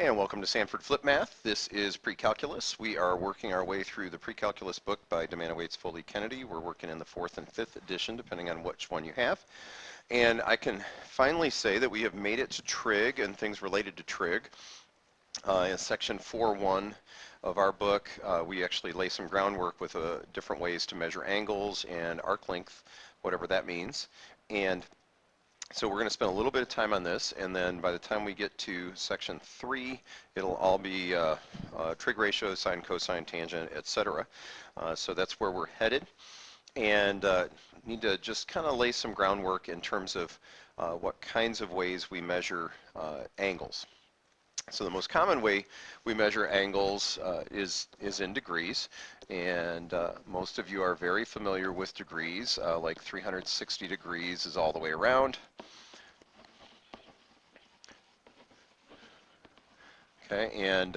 And welcome to SanfordFlipMath. This is PreCalculus. We are working our way through the PreCalculus book by Demana, Foley, Kennedy. We're working in the 4th and 5th edition, depending on which one you have. And I can finally say that we have made it to trig and things related to trig. In section 4.1 of our book, we actually lay some groundwork with different ways to measure angles and arc length, whatever that means. And so we're going to spend a little bit of time on this, and then by the time we get to section 3, it'll all be trig ratio, sine, cosine, tangent, etc. So that's where we're headed, and need to just kind of lay some groundwork in terms of what kinds of ways we measure angles. So the most common way we measure angles is in degrees, and most of you are very familiar with degrees, like 360 degrees is all the way around. Okay, and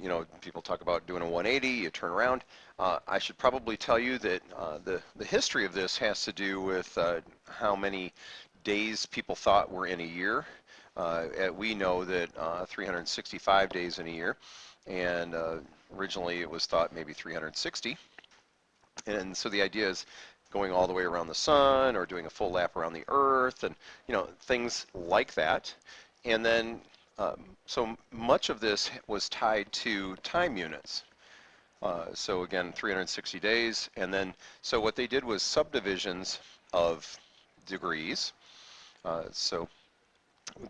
you know, people talk about doing a 180, you turn around. I should probably tell you that the history of this has to do with how many days people thought were in a year. We know that 365 days in a year, and originally it was thought maybe 360. And so the idea is going all the way around the sun or doing a full lap around the earth, and you know, things like that. And then so much of this was tied to time units. So again, 360 days, and then so what they did was subdivisions of degrees. So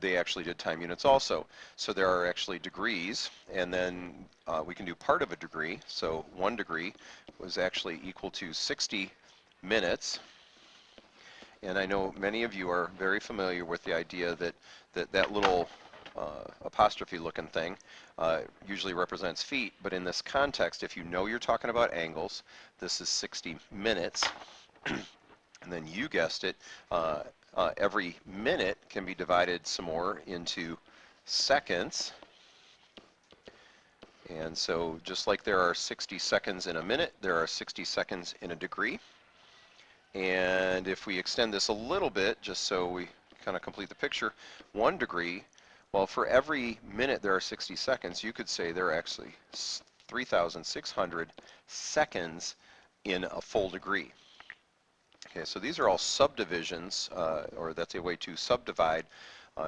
they actually did time units also. So there are actually degrees, and then we can do part of a degree. So 1 degree was actually equal to 60 minutes. And I know many of you are very familiar with the idea that that little apostrophe looking thing usually represents feet, but in this context, if you know you're talking about angles, this is 60 minutes. And then you guessed it, every minute can be divided some more into seconds. And so just like there are 60 seconds in a minute, there are 60 seconds in a degree. And if we extend this a little bit, just so we kind of complete the picture, 1 degree, well, for every minute there are 60 seconds, you could say there are actually 3,600 seconds in a full degree. Okay, so these are all subdivisions, or that's a way to subdivide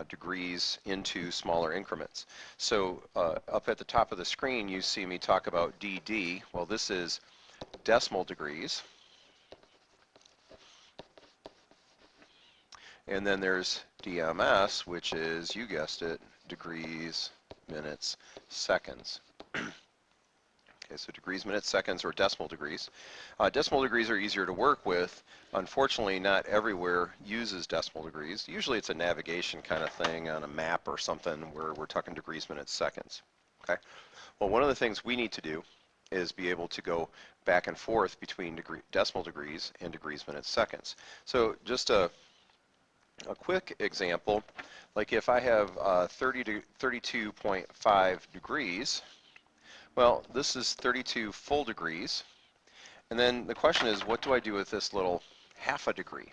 degrees into smaller increments. So up at the top of the screen, you see me talk about DD. Well, this is decimal degrees. And then there's DMS, which is, you guessed it, degrees, minutes, seconds. Okay, so degrees, minutes, seconds, or decimal degrees. Decimal degrees are easier to work with. Unfortunately, not everywhere uses decimal degrees. Usually it's a navigation kind of thing on a map or something where we're talking degrees, minutes, seconds. Okay. Well, one of the things we need to do is be able to go back and forth between decimal degrees and degrees, minutes, seconds. So just a quick example, like if I have 32.5 degrees, well, this is 32 full degrees, and then the question is, what do I do with this little half a degree?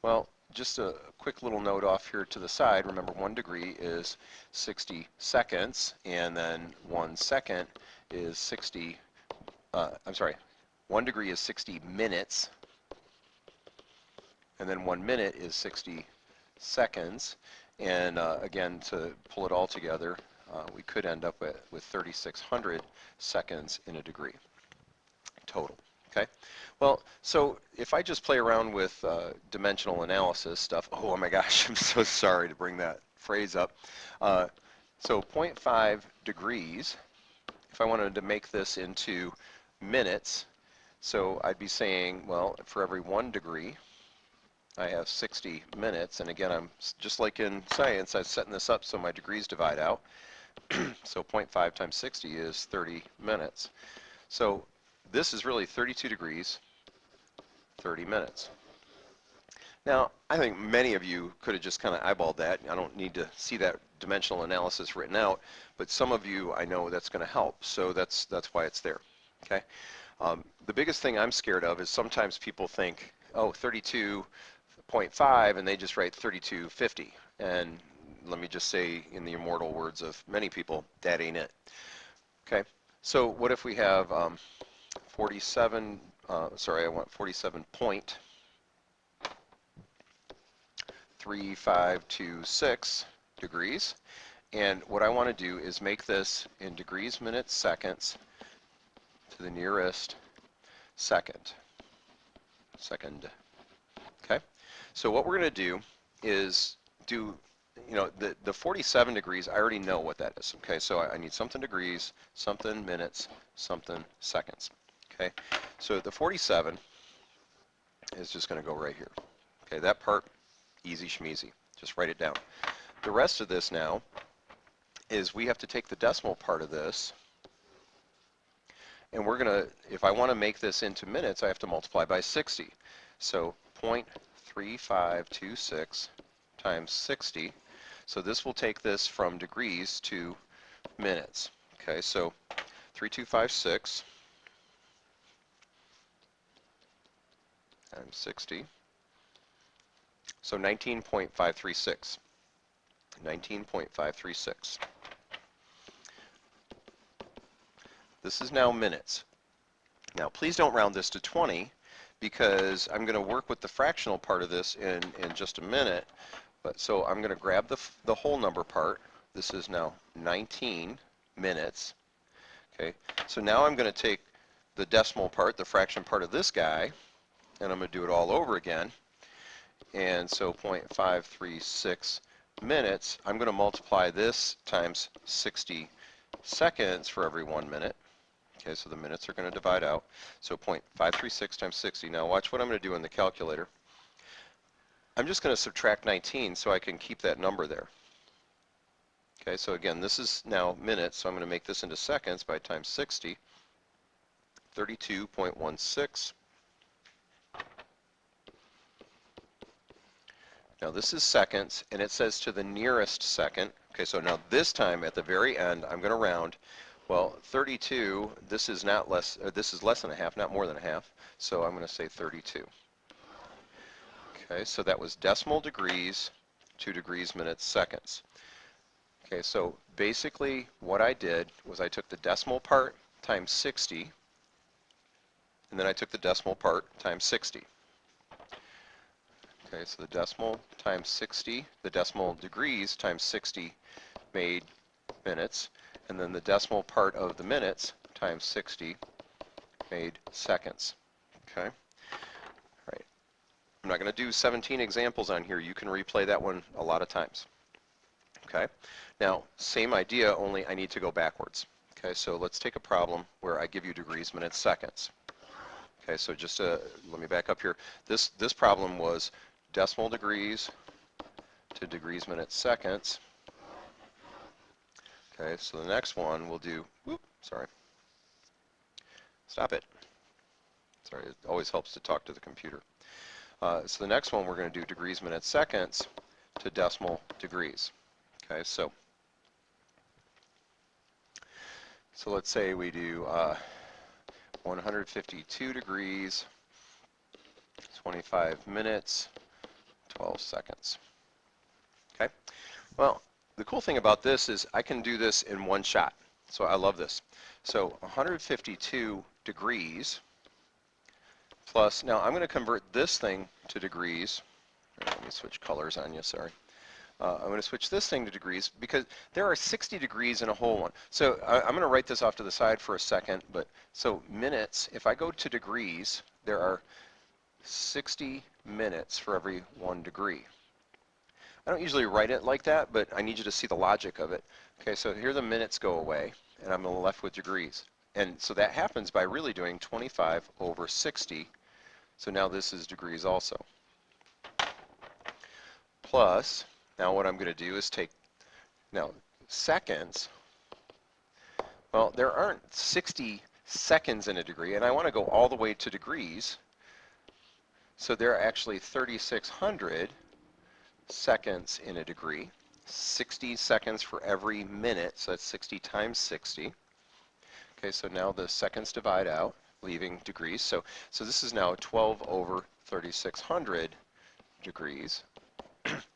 Well, just a quick little note off here to the side. Remember, 1 degree is 60 seconds, and then 1 second is 60, I'm sorry, 1 degree is 60 minutes, and then 1 minute is 60 seconds. And again, to pull it all together, we could end up with 3,600 seconds in a degree total. Okay. Well, so if I just play around with dimensional analysis stuff, oh my gosh, I'm so sorry to bring that phrase up. So 0.5 degrees, if I wanted to make this into minutes, so I'd be saying, well, for every 1 degree, I have 60 minutes, and again, I'm just like in science, I'm setting this up so my degrees divide out. So 0.5 times 60 is 30 minutes. So this is really 32 degrees, 30 minutes. Now, I think many of you could have just kind of eyeballed that. I don't need to see that dimensional analysis written out, but some of you, I know that's going to help, so that's why it's there. Okay. The biggest thing I'm scared of is sometimes people think, oh, 32.5, and they just write 3250, and let me just say in the immortal words of many people, that ain't it. Okay, so what if we have 47, sorry, I want 47.3526 degrees. And what I want to do is make this in degrees, minutes, seconds to the nearest second. Okay, so what we're going to do is do, the 47 degrees, I already know what that is. Okay, so I need something degrees, something minutes, something seconds. Okay, so the 47 is just going to go right here. Okay, that part, easy schmeezy. Just write it down. The rest of this now is we have to take the decimal part of this, and we're going to, if I want to make this into minutes, I have to multiply by 60. So 0.3526 times 60. So this will take this from degrees to minutes. Okay, so 3256 times 60. So 19.536. 19.536. This is now minutes. Now please don't round this to 20 because I'm going to work with the fractional part of this in just a minute. But so I'm going to grab the whole number part. This is now 19 minutes. Okay, so now I'm going to take the decimal part, the fraction part of this guy, and I'm going to do it all over again. And so 0.536 minutes, I'm going to multiply this times 60 seconds for every 1 minute. Okay, so the minutes are going to divide out. So 0.536 times 60. Now watch what I'm going to do in the calculator. I'm just going to subtract 19 so I can keep that number there. Okay, so again, this is now minutes, so I'm going to make this into seconds by times 60. 32.16. Now this is seconds, and it says to the nearest second. Okay, so now this time at the very end, I'm going to round. Well, 32, this is not less, this is less than a half, not more than a half. So I'm going to say 32. Okay, so that was decimal degrees, 2 degrees, minutes, seconds. Okay, so basically what I did was I took the decimal part times 60, and then I took the decimal part times 60. Okay, so the decimal times 60, the decimal degrees times 60 made minutes, and then the decimal part of the minutes times 60 made seconds. Okay, all right. I'm not going to do 17 examples on here. You can replay that one a lot of times. Okay, now same idea, only I need to go backwards. Okay, so let's take a problem where I give you degrees, minutes, seconds. Okay, so just let me back up here. This problem was decimal degrees to degrees, minutes, seconds. Okay, so the next one we'll do, sorry. Stop it. Sorry, it always helps to talk to the computer. So the next one we're going to do degrees, minutes, seconds to decimal degrees. Okay, so let's say we do 152 degrees, 25 minutes, 12 seconds. Okay, well, the cool thing about this is I can do this in one shot. So I love this. So 152 degrees plus, now I'm going to convert this thing to degrees. Let me switch colors on you, sorry. I'm going to switch this thing to degrees because there are 60 degrees in a whole one. So I'm going to write this off to the side for a second. But so minutes, if I go to degrees, there are 60 minutes for every 1 degree. I don't usually write it like that, but I need you to see the logic of it. Okay, so here the minutes go away, and I'm left with degrees. And so that happens by really doing 25 over 60. So now this is degrees also. Plus, now what I'm going to do is take, now seconds, well, there aren't 60 seconds in a degree, and I want to go all the way to degrees. So there are actually 3,600 seconds in a degree, 60 seconds for every minute, so that's 60 times 60. Okay, so now the seconds divide out, leaving degrees. So this is now 12 over 3,600 degrees.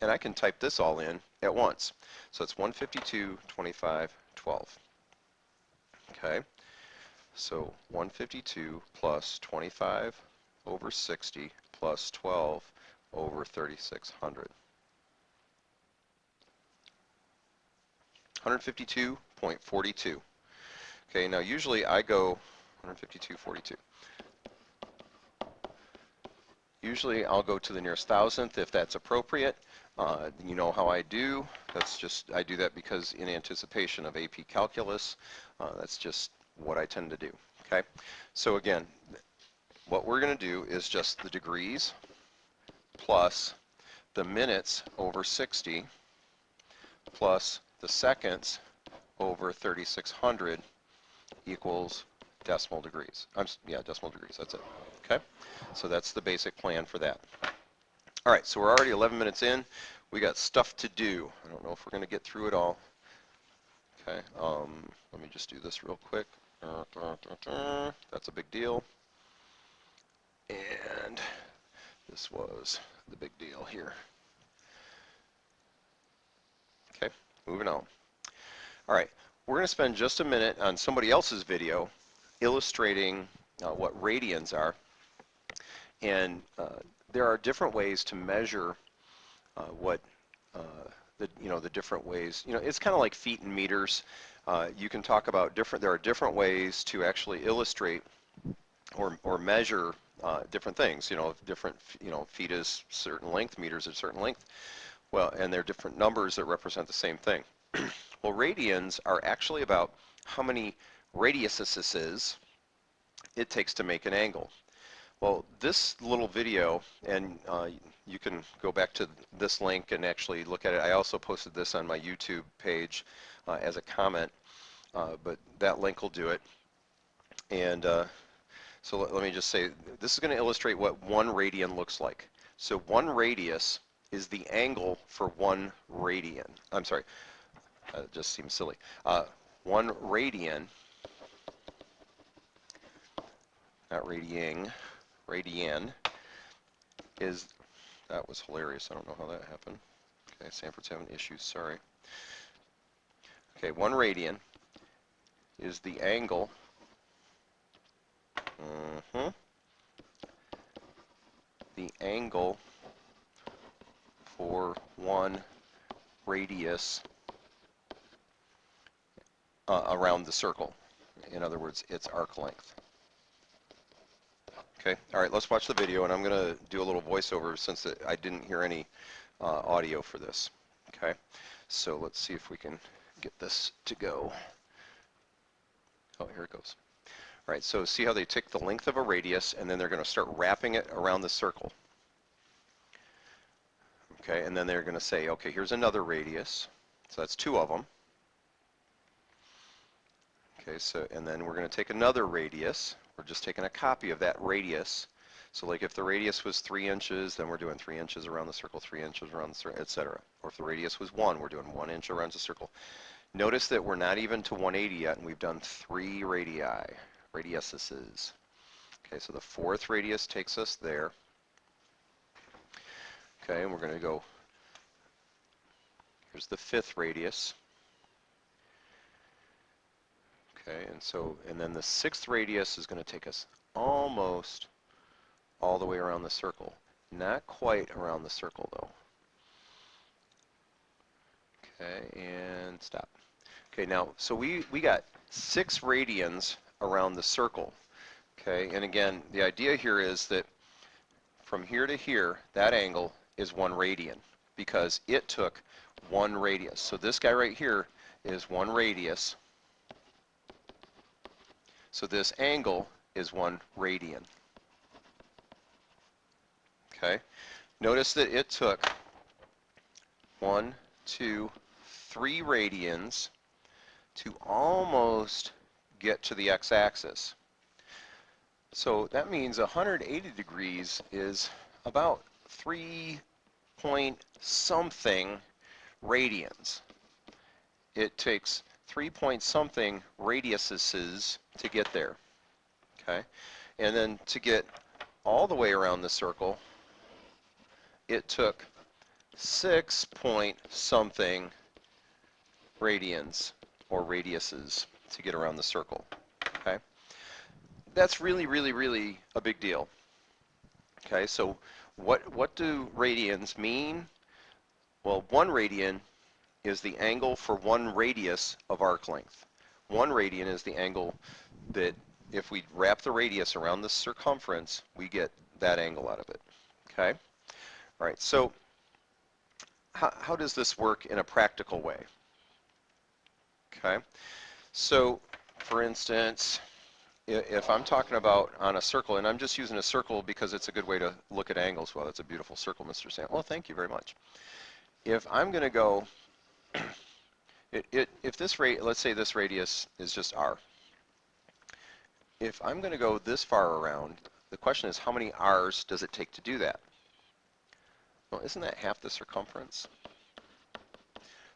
And I can type this all in at once. So it's 152, 25, 12. Okay, so 152 plus 25 over 60 plus 12 over 3600. 152.42. Okay, now usually I go 152.42. Usually I'll go to the nearest thousandth if that's appropriate. You know how I do. I do that because in anticipation of AP Calculus, that's just what I tend to do. Okay, so again, what we're going to do is just the degrees plus the minutes over 60 plus the seconds over 3600 equals decimal degrees. Decimal degrees, that's it. Okay, so that's the basic plan for that. All right, so we're already 11 minutes in. We got stuff to do. I don't know if we're going to get through it all. Okay, let me just do this real quick. That's a big deal. And this was the big deal here. Okay, moving on. All right, we're going to spend just a minute on somebody else's video illustrating what radians are. And there are different ways to measure the different ways. It's kind of like feet and meters. You can talk about there are different ways to actually illustrate or measure different things. Feet is certain length, meters is certain length. Well, and they're different numbers that represent the same thing. Well, radians are actually about how many radiuses it takes to make an angle. Well, this little video, and you can go back to this link and actually look at it. I also posted this on my YouTube page as a comment, but that link will do it. And so let me just say, this is going to illustrate what 1 radian looks like. So 1 radius is the angle for 1 radian. I'm sorry, it just seems silly. 1 radian, not radian, radian is, that was hilarious. I don't know how that happened. Okay, Sanford's having issues, sorry. Okay, 1 radian is the angle the angle for 1 radius around the circle. In other words, its arc length. Okay, all right, let's watch the video, and I'm going to do a little voiceover since I didn't hear any audio for this. Okay, so let's see if we can get this to go. Oh, here it goes. All right, so see how they take the length of a radius, and then they're going to start wrapping it around the circle. Okay, and then they're going to say, okay, here's another radius. So that's 2 of them. Okay, so, and then we're going to take another radius. We're just taking a copy of that radius. So like if the radius was 3 inches, then we're doing 3 inches around the circle, 3 inches around the circle, etc. Or if the radius was 1, we're doing 1 inch around the circle. Notice that we're not even to 180 yet, and we've done 3 radiuses. Okay, so the 4th radius takes us there. Okay, and we're going to go, here's the 5th radius. Okay, and then the 6th radius is going to take us almost all the way around the circle. Not quite around the circle though. Okay, and stop. Okay, now, so we got 6 radians around the circle. Okay, and again, the idea here is that from here to here, that angle is 1 radian because it took 1 radius. So this guy right here is 1 radius. So this angle is 1 radian. Okay, notice that it took 1, 2, 3 radians to almost get to the x-axis. So that means 180 degrees is about 3 point something radians. It takes 3 point something radiuses to get there. Okay, and then to get all the way around the circle, it took 6 point something radians or radiuses to get around the circle. Okay, that's really, really, really a big deal. Okay, so what do radians mean? Well, 1 radian is the angle for 1 radius of arc length. 1 radian is the angle that if we wrap the radius around the circumference, we get that angle out of it. Okay? All right, so how does this work in a practical way? Okay, so for instance, if I'm talking about on a circle, and I'm just using a circle because it's a good way to look at angles. Well, that's a beautiful circle, Mr. Sam. Well, thank you very much. If I'm going to go, if this let's say this radius is just r. If I'm going to go this far around, the question is how many r's does it take to do that? Well, isn't that half the circumference?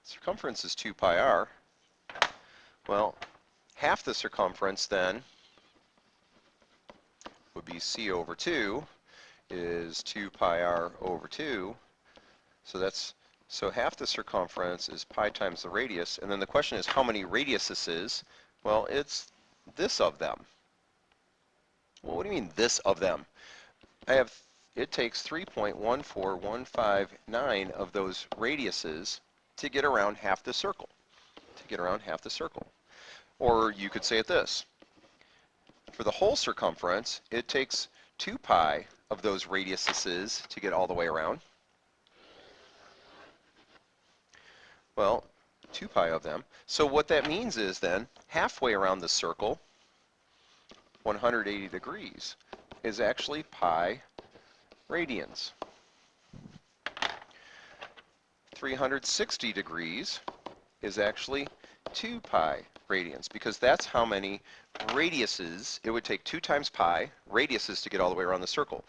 Circumference is 2 pi r. Well, half the circumference then would be c over 2 is 2 pi r over 2. So half the circumference is pi times the radius, and then the question is how many radiuses? Well, it's this of them. Well, what do you mean this of them? It takes 3.14159 of those radiuses to get around half the circle. Or you could say it this. For the whole circumference, it takes 2 pi of those radiuses to get all the way around. Well, 2 pi of them. So what that means is then, halfway around the circle, 180 degrees, is actually pi radians. 360 degrees is actually 2 pi radians, because that's how many radiuses it would take 2 times pi radiuses to get all the way around the circle.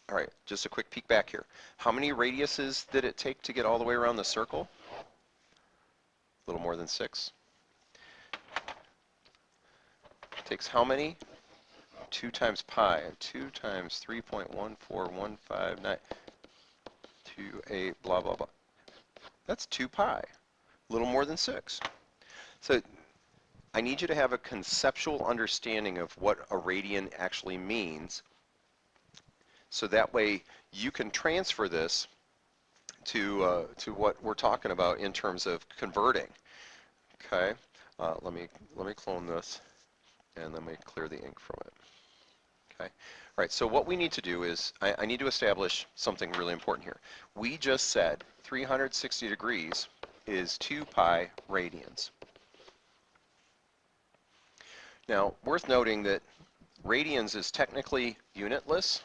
All right, just a quick peek back here. How many radiuses did it take to get all the way around the circle? A little more than 6. It takes how many? 2 times pi. 2 times 3.14159. 28, blah, blah, blah. That's 2 pi. A little more than 6. So I need you to have a conceptual understanding of what a radian actually means, so that way you can transfer this to what we're talking about in terms of converting. Okay, let me clone this, and let me clear the ink from it. Okay, all right. So what we need to do is I need to establish something really important here. We just said 360 degrees is 2 pi radians. Now, worth noting that radians is technically unitless,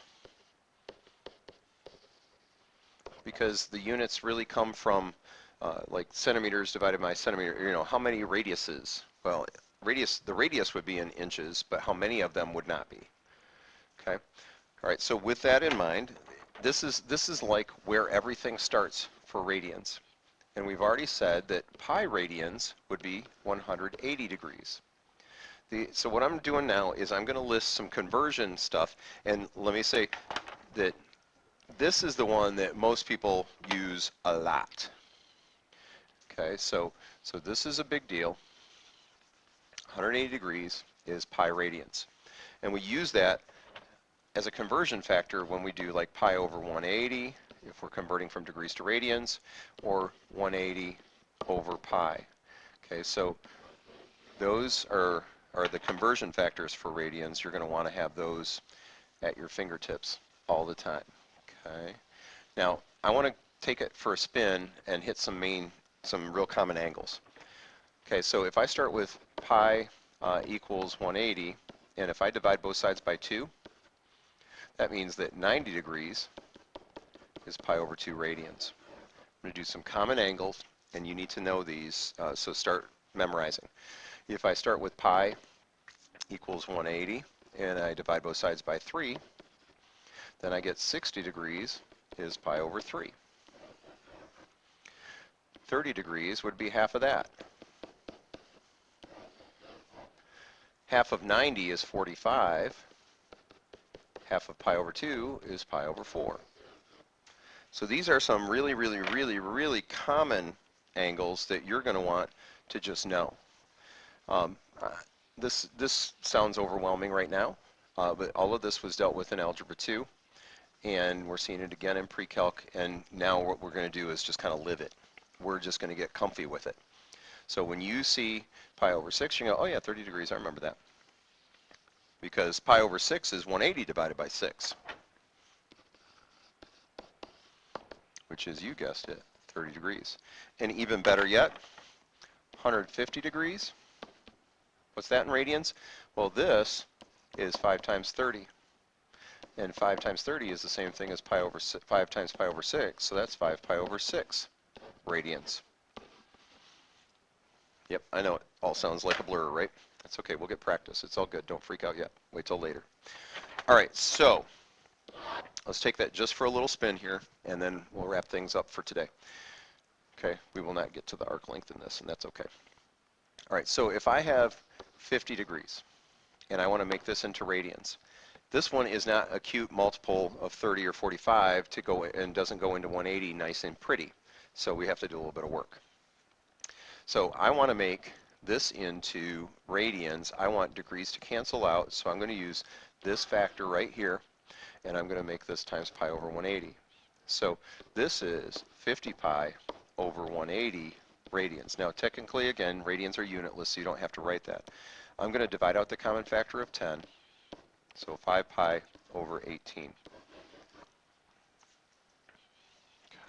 because the units really come from like centimeters divided by centimeter. You know, how many radiuses? Well, the radius would be in inches, but how many of them would not be? Okay. All right. So with that in mind, this is like where everything starts for radians, and we've already said that pi radians would be 180 degrees. So what I'm doing now is I'm going to list some conversion stuff, and let me say that this is the one that most people use a lot. Okay, so this is a big deal. 180 degrees is pi radians, and we use that as a conversion factor when we do like pi over 180 if we're converting from degrees to radians, or 180 over pi. Okay, so those are the conversion factors for radians. You're going to want to have those at your fingertips all the time. Okay. Now, I want to take it for a spin and hit some real common angles. Okay, so if I start with pi equals 180, and if I divide both sides by 2, that means that 90 degrees is pi over 2 radians. I'm going to do some common angles, and you need to know these, so start memorizing. If I start with pi equals 180, and I divide both sides by 3, then I get 60 degrees is pi over 3. 30 degrees would be half of that. Half of 90 is 45. Half of pi over 2 is pi over 4. So these are some really common angles that you're going to want to just know. Um, this sounds overwhelming right now, but all of this was dealt with in Algebra 2, and we're seeing it again in pre-calc, and now what we're going to do is just kind of live it. We're just going to get comfy with it. So when you see pi over 6, you go, oh yeah, 30 degrees, I remember that. Because pi over 6 is 180 divided by 6, which is, you guessed it, 30 degrees. And even better yet, 150 degrees. What's that in radians? Well, this is 5 times 30. And 5 times 30 is the same thing as 5 times pi over 6, so that's 5 pi over 6 radians. Yep, I know it all sounds like a blur, right? That's okay, we'll get practice. It's all good, don't freak out yet. Wait till later. All right, so let's take that just for a little spin here, and then we'll wrap things up for today. Okay, we will not get to the arc length in this, and that's okay. All right, so if I have 50 degrees, and I want to make this into radians, this one is not a cute multiple of 30 or 45 to go and doesn't go into 180 nice and pretty. So we have to do a little bit of work. So I want to make this into radians. I want degrees to cancel out, so I'm going to use this factor right here, and I'm going to make this times pi over 180. So this is 50 pi over 180 radians. Now technically, again, radians are unitless, so you don't have to write that. I'm going to divide out the common factor of 10. So 5 pi over 18.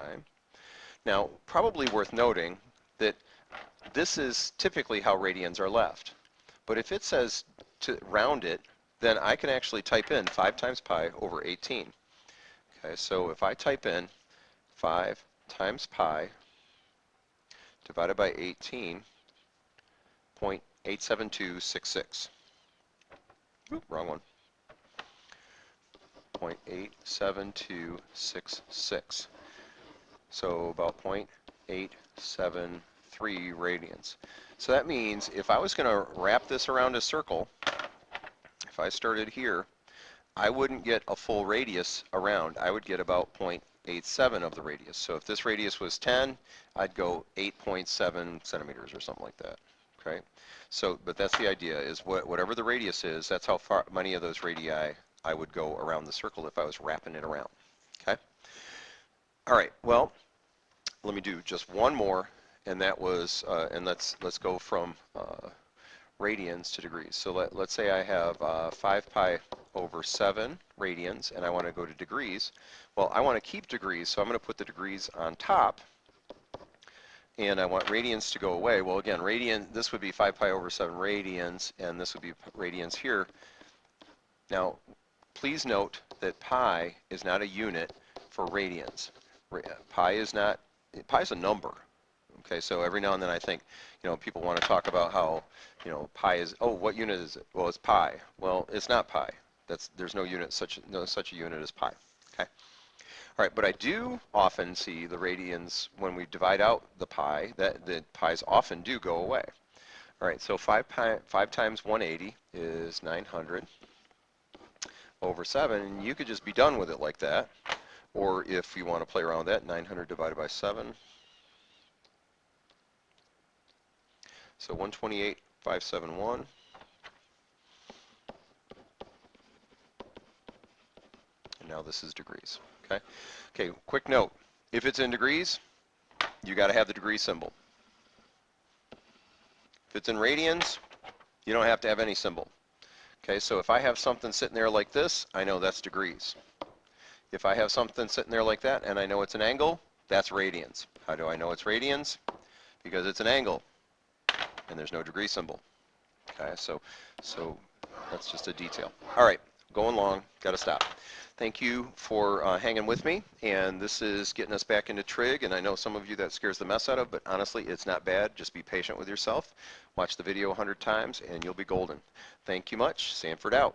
Okay. Now, probably worth noting that this is typically how radians are left. But if it says to round it, then I can actually type in 5 times pi over 18. Okay, so if I type in 5 times pi divided by 18.87266. Oop, wrong one. 0.87266. So about 0.873 radians. So that means if I was going to wrap this around a circle, if I started here, I wouldn't get a full radius around. I would get about 0.87 of the radius. So if this radius was 10, I'd go 8.7 centimeters or something like that. Okay. So, but that's the idea, is whatever the radius is, that's how far many of those radii I would go around the circle if I was wrapping it around. Okay. All right. Well, let me do just one more, and that was, and let's go from radians to degrees. So let's say I have 5 pi over 7 radians, and I want to go to degrees. Well, I want to keep degrees, so I'm going to put the degrees on top, and I want radians to go away. Well, again, this would be 5 pi over 7 radians, and this would be radians here. Now, please note that pi is not a unit for radians. Pi is a number. Okay, so every now and then I think, people want to talk about how, pi is, oh, what unit is it? Well, it's pi. Well, it's not pi. There's no unit, such a unit as pi. Okay. All right, but I do often see the radians when we divide out the pi, that the pi's often do go away. All right, so 5 times 180 is 900 over 7, and you could just be done with it like that. Or if you want to play around with that, 900 divided by 7. So 128,571. And now this is degrees. Okay. Okay, quick note. If it's in degrees, you got to have the degree symbol. If it's in radians, you don't have to have any symbol. Okay, so if I have something sitting there like this, I know that's degrees. If I have something sitting there like that and I know it's an angle, that's radians. How do I know it's radians? Because it's an angle and there's no degree symbol. Okay, so that's just a detail. All right, going long, got to stop. Thank you for hanging with me, and this is getting us back into trig, and I know some of you that scares the mess out of, but honestly, it's not bad. Just be patient with yourself. Watch the video 100 times, and you'll be golden. Thank you much. Sanford out.